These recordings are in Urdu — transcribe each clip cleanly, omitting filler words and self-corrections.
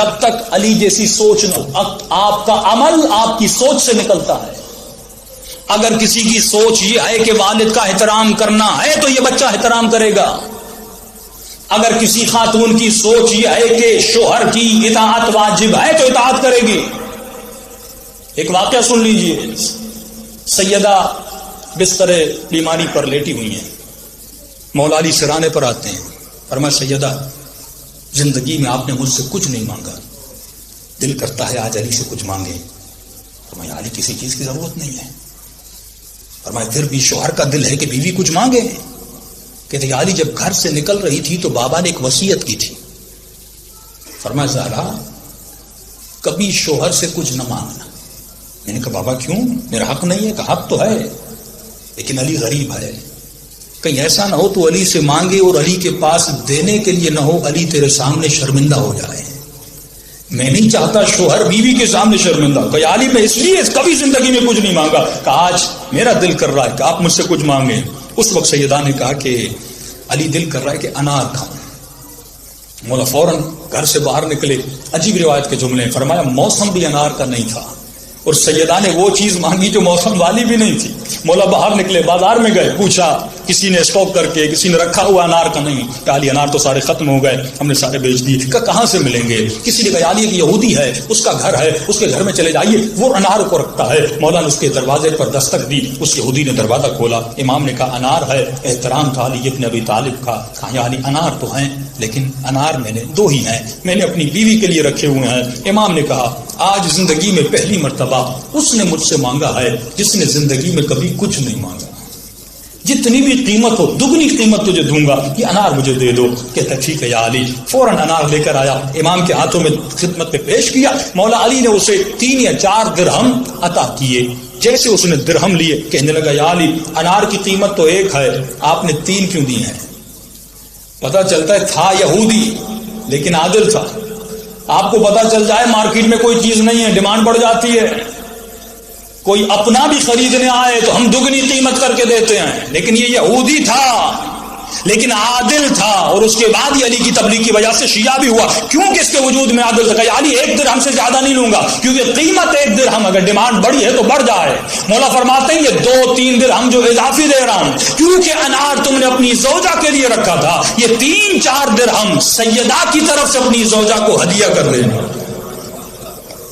جب تک علی جیسی سوچ نہ ہو، آپ کا عمل آپ کی سوچ سے نکلتا ہے۔ اگر کسی کی سوچ یہ ہے کہ والد کا احترام کرنا ہے تو یہ بچہ احترام کرے گا۔ اگر کسی خاتون کی سوچ یہ ہے کہ شوہر کی اطاعت واجب ہے تو اطاعت کرے گی۔ ایک واقعہ سن لیجئے، سیدہ بستر بیماری پر لیٹی ہوئی ہیں، مولا علی سرانے پر آتے ہیں، فرمایا سیدہ زندگی میں آپ نے مجھ سے کچھ نہیں مانگا، دل کرتا ہے آج علی سے کچھ مانگے۔ فرمایا علی کسی چیز کی ضرورت نہیں ہے۔ فرمایا پھر بھی شوہر کا دل ہے کہ بیوی کچھ مانگے۔ کہتے ہیں علی جب گھر سے نکل رہی تھی تو بابا نے ایک وصیت کی تھی، فرمایا زہرا کبھی شوہر سے کچھ نہ مانگنا۔ میں نے کہا بابا کیوں، میرا حق نہیں ہے؟ کہ حق تو ہے لیکن علی غریب ہے، کہیں ایسا نہ ہو تو علی سے مانگے اور علی کے پاس دینے کے لیے نہ ہو، علی تیرے سامنے شرمندہ ہو جائے۔ میں نہیں چاہتا شوہر بیوی کے سامنے شرمندہ ہو۔ کہ علی میں اس لیے کبھی زندگی میں کچھ نہیں مانگا، کہ آج میرا دل کر رہا ہے کہ آپ مجھ سے کچھ مانگیں۔ اس وقت سیدہ نے کہا کہ علی دل کر رہا ہے کہ انار کھاؤں۔ مولا فوراً گھر سے باہر نکلے، عجیب روایت کے جملے، فرمایا موسم بھی انار کا نہیں تھا، اور سیدہ نے وہ چیز مانگی جو موسم والی بھی نہیں تھی۔ مولا باہر نکلے، بازار میں گئے، پوچھا کسی نے اسٹاک کر کے، کسی نے رکھا ہوا انار کا نہیں؟ کہ علی انار تو سارے ختم ہو گئے، ہم نے سارے بیچ دیے۔ کہ کہاں سے ملیں گے؟ کسی نے کہا علی ایک یہودی ہے، اس کا گھر ہے، اس کے گھر میں چلے جائیے، وہ انار کو رکھتا ہے۔ مولا نے اس کے دروازے پر دستک دی، اس یہودی نے دروازہ کھولا، امام نے کہا انار ہے۔ احترام تھا علی ابن ابی طالب کا، کہا یا علی انار تو ہیں لیکن انار میں نے دو ہی ہیں، میں نے اپنی بیوی کے لیے رکھے ہوئے ہیں۔ امام نے کہا آج زندگی میں پہلی مرتبہ اس نے مجھ سے مانگا ہے جس نے زندگی میں کبھی کچھ نہیں مانگا، جتنی بھی قیمت ہو دگنی قیمت تجھے دوں گا، یہ انار مجھے دے دو۔ کہتا ٹھیک ہے یا علی، فوراً انار لے کر آیا، امام کے ہاتھوں میں خدمت میں پیش کیا۔ مولا علی نے اسے 3 یا 4 درہم عطا کیے۔ جیسے اس نے درہم لیے کہنے لگا یا علی انار کی قیمت تو 1 ہے، آپ نے 3 کیوں دی ہیں؟ پتا چلتا ہے تھا یہودی لیکن عادل تھا۔ آپ کو پتا چل جائے مارکیٹ میں کوئی چیز نہیں ہے، ڈیمانڈ بڑھ جاتی ہے، کوئی اپنا بھی خریدنے آئے تو ہم دگنی قیمت کر کے دیتے ہیں، لیکن یہ یہودی تھا لیکن عادل تھا، اور اس کے بعد یہ علی کی تبلیغ کی وجہ سے شیعہ بھی ہوا، کیونکہ اس کے وجود میں عادل تھا۔ علی 1 درہم سے زیادہ نہیں لوں گا، کیونکہ قیمت 1 درہم، اگر ڈیمانڈ بڑھی ہے تو بڑھ جائے۔ مولا فرماتے ہیں یہ 2-3 درہم جو اضافی دے رہا ہوں، کیونکہ انار تم نے اپنی زوجہ کے لیے رکھا تھا، یہ 3-4 درہم سیدہ کی طرف سے اپنی زوجہ کو ہدیہ کر دینا۔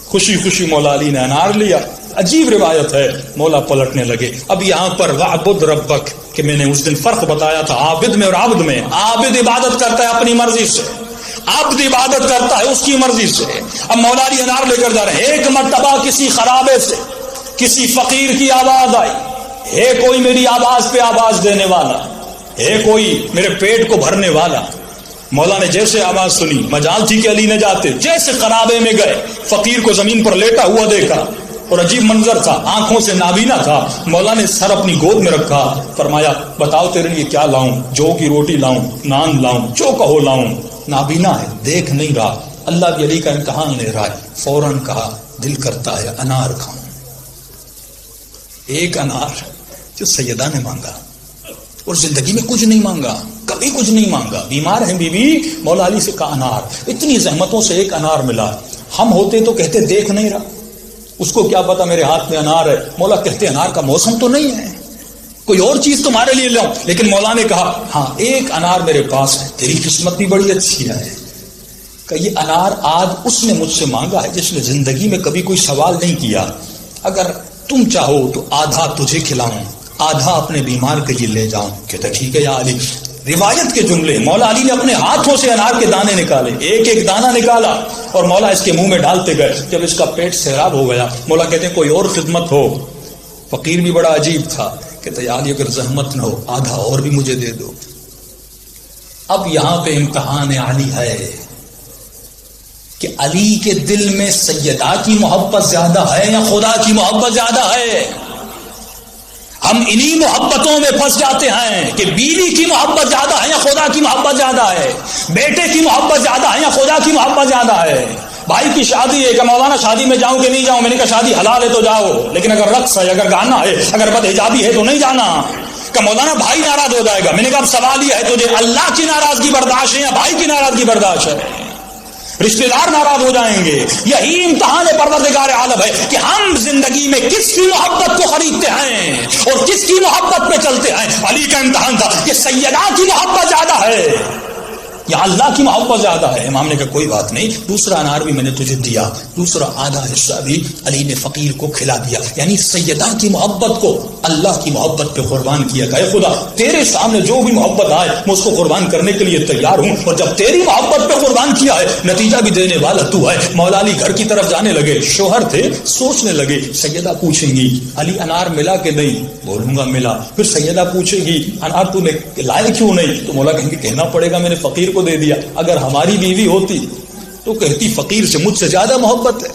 خوشی خوشی مولا علی نے انار لیا۔ عجیب روایت ہے، مولا پلٹنے لگے۔ اب یہاں پر وعبد ربک کہ میں نے اس دن فرق بتایا تھا عابد میں اور عابد میں۔ عابد عبادت کرتا ہے اپنی مرضی سے، عبد عبادت کرتا ہے اس کی مرضی سے۔ اب مولا علی انار لے کر جا رہے ہیں۔ ایک مرتبہ کسی خرابے سے کسی فقیر کی آواز آئی، ہے کوئی میری آواز پہ آواز دینے والا، ہے کوئی میرے پیٹ کو بھرنے والا۔ مولا نے جیسے آواز سنی، مجال تھی کہ علی نے جاتے، جیسے خرابے میں گئے، فقیر کو زمین پر لیٹا ہوا دیکھا اور عجیب منظر تھا، آنکھوں سے نابینا تھا۔ مولا نے سر اپنی گود میں رکھا، فرمایا بتاؤ تیرے لیے کیا لاؤں؟ جو کی روٹی لاؤں، نان لاؤں، جو کہو لاؤں۔ نابینا ہے، دیکھ نہیں رہا، اللہ بھی علی کا امتحان لے رہا ہے۔ فوراً کہا دل کرتا ہے انار کھاؤں۔ 1 انار جو سیدہ نے مانگا، اور زندگی میں کچھ نہیں مانگا، کبھی کچھ نہیں مانگا۔ بیمار ہیں بیوی، مولا علی سے کہا انار، اتنی زحمتوں سے 1 انار ملا۔ ہم ہوتے تو کہتے دیکھ نہیں رہا، اس کو کیا پتا میرے ہاتھ میں انار ہے۔ مولا کہتے انار کا موسم تو نہیں ہے، کوئی اور چیز تمہارے لیے لاؤں، لیکن مولا نے کہا ہاں 1 انار میرے پاس ہے، تیری قسمت بھی بڑی اچھی ہے کہ یہ انار آج اس نے مجھ سے مانگا ہے جس نے زندگی میں کبھی کوئی سوال نہیں کیا۔ اگر تم چاہو تو آدھا تجھے کھلاؤں، آدھا اپنے بیمار کے لیے لے جاؤں۔ کہتا ٹھیک ہے یا علی۔ روایت کے جملے، مولا علی نے اپنے ہاتھوں سے انار کے دانے نکالے، 1-1 دانہ نکالا اور مولا اس کے منہ میں ڈالتے گئے۔ جب اس کا پیٹ سیراب ہو گیا، مولا کہتے ہیں کوئی اور خدمت ہو۔ فقیر بھی بڑا عجیب تھا، کہتا یا علی اگر زحمت نہ ہو آدھا اور بھی مجھے دے دو۔ اب یہاں پہ امتحان علی ہے کہ علی کے دل میں سیدہ کی محبت زیادہ ہے یا خدا کی محبت زیادہ ہے۔ ہم انہی محبتوں میں پھنس جاتے ہیں کہ بیوی کی محبت زیادہ ہے یا خدا کی محبت زیادہ ہے، بیٹے کی محبت زیادہ ہے یا خدا کی محبت زیادہ ہے۔ بھائی کی شادی ہے کہ مولانا شادی میں جاؤں کہ نہیں جاؤں؟ میں نے کہا شادی حلال ہے تو جاؤ، لیکن اگر رقص ہے، اگر گانا ہے، اگر بدحجابی ہے تو نہیں جانا۔ کہ مولانا بھائی ناراض ہو جائے گا۔ میں نے کہا اب سوال یہ ہے تجھے اللہ کی ناراضگی برداشت ہے یا بھائی کی ناراضگی برداشت ہے؟ رشتے دار ناراض ہو جائیں گے. یہی امتحان پروردگار عالم ہے کہ ہم زندگی میں کس کی محبت کو خریدتے ہیں اور کس کی محبت پہ چلتے ہیں. علی کا امتحان تھا کہ سیدہ کی محبت زیادہ ہے یا اللہ کی محبت زیادہ ہے. امام نے کہا کوئی بات نہیں, دوسرا انار بھی میں نے تجھے دیا, دوسرا آدھا حصہ بھی علی نے فقیر کو کھلا دیا. یعنی سیدہ کی محبت کو اللہ کی محبت پہ قربان کیا. کہ خدا تیرے سامنے جو بھی محبت آئے میں اس کو قربان کرنے کے لیے تیار ہوں, اور جب تیری محبت پہ قربان کیا ہے نتیجہ بھی دینے والا تو ہے. مولا علی گھر کی طرف جانے لگے, شوہر تھے, سوچنے لگے سیدہ پوچھیں گی علی انار ملا کہ نہیں, بولوں گا ملا. پھر سیدہ پوچھے گی انار تو نے لائے کیوں نہیں, تو مولا کہیں گے کہنا پڑے گا میں نے فقیر کو دے دیا. اگر ہماری بیوی ہوتی تو کہتی فقیر سے مجھ سے زیادہ محبت ہے,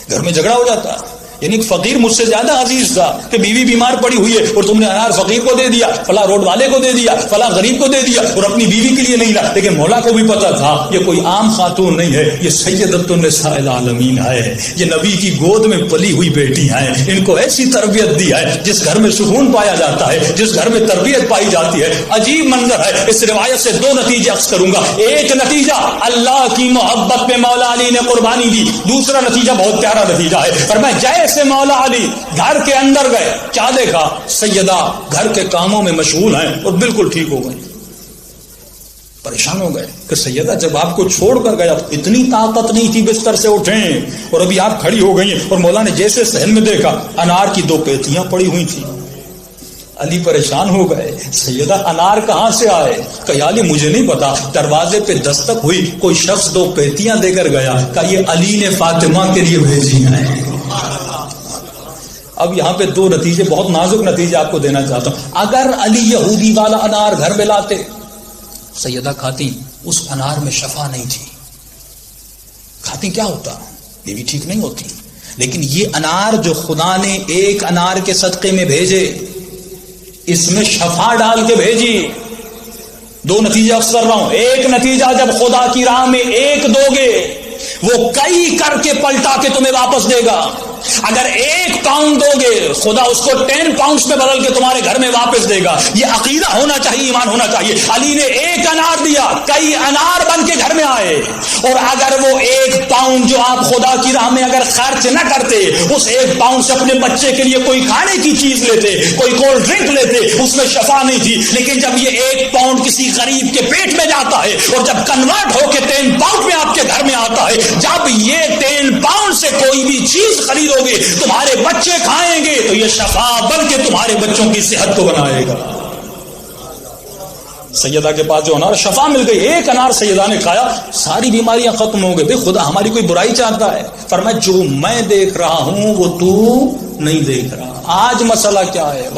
گھر میں جھگڑا ہو جاتا. یعنی فقیر مجھ سے زیادہ عزیز تھا کہ بیوی بیمار پڑی ہوئی ہے اور تم نے انار فقیر کو دے دیا, فلاں روڈ والے کو دے دیا, فلاں غریب کو دے دیا اور اپنی بیوی کے لیے نہیں لا. لیکن مولا کو بھی پتا تھا یہ کوئی عام خاتون نہیں ہے, یہ سیدۃ النساء العالمین ہے, یہ نبی کی گود میں پلی ہوئی بیٹی ہیں. ان کو ایسی تربیت دی ہے جس گھر میں سکون پایا جاتا ہے, جس گھر میں تربیت پائی جاتی ہے. عجیب منظر ہے. اس روایت سے دو نتیجے عکس کروں گا. ایک نتیجہ اللہ کی محبت میں مولا علی نے قربانی دی. دوسرا نتیجہ بہت پیارا نتیجہ ہے. فرمایا جیسے مولا علی گھر کے اندر گئے, کیا دیکھا, سیدہ گھر کے کاموں میں مشغول ہیں اور بالکل ٹھیک ہو گئی. پریشان ہو گئے کہ سیدہ جب آپ کو چھوڑ کر گیا اتنی طاقت نہیں تھی بستر سے اٹھیں اور ابھی آپ کھڑی ہو گئی ہیں. اور مولا نے جیسے صحن میں دیکھا انار کی 2 پیتیاں پڑی ہوئی تھی. علی پریشان ہو گئے, سیدہ انار کہاں سے آئے؟ کہ علی مجھے نہیں پتا, دروازے پہ دستک ہوئی, کوئی شخص 2 پیتیاں دے کر گیا. کہ یہ علی نے فاطمہ کے لیے بھیجی ہیں. اب یہاں پہ 2 نتیجے, بہت نازک نتیجے آپ کو دینا چاہتا ہوں. اگر علی یہودی والا انار گھر میں لاتے, سیدہ کھاتی, اس انار میں شفا نہیں تھی, کھاتی کیا ہوتا, بیوی ٹھیک نہیں ہوتی. لیکن یہ انار جو خدا نے ایک انار کے صدقے میں بھیجے, اس میں شفا ڈال کے بھیجی. 2 نتیجے اکثر کر رہا ہوں. ایک نتیجہ جب خدا کی راہ میں ایک دو گے وہ کئی کر کے پلٹا کے تمہیں واپس دے گا. اگر 1 پاؤنڈ دو گے خدا اس کو 10 پاؤنڈز میں بدل کے تمہارے گھر میں واپس دے گا. یہ عقیدہ ہونا چاہیے, ایمان ہونا چاہیے. علی نے 1 انار دیا, کئی انار بن کے گھر میں آئے. اور اگر وہ 1 پاؤنڈ جو آپ خدا کی راہ میں اگر خرچ نہ کرتے, اس 1 پاؤنڈ سے اپنے بچے کے لیے کوئی کھانے کی چیز لیتے, کوئی کولڈ ڈرنک لیتے, اس میں شفا نہیں تھی. لیکن جب یہ 1 پاؤنڈ کسی غریب کے پیٹ میں جاتا ہے اور جب کنورٹ ہو کے 10 پاؤنڈ میں آپ کے گھر میں آتا ہے, جب یہ 10 پاؤنڈ سے کوئی بھی چیز خریدو گے, تمہارے بچے کھائیں گے تو یہ شفا بن کے تمہارے بچوں کی صحت کو بنائے گا. سیدہ کے پاس جو انار, شفا مل گئی. 1 انار سیدہ نے کھایا, ساری بیماریاں ختم ہو گئی. خدا ہماری کوئی برائی چاہتا ہے؟ فرمایا جو میں دیکھ رہا ہوں وہ تو نہیں دیکھ رہا. آج مسئلہ کیا ہے؟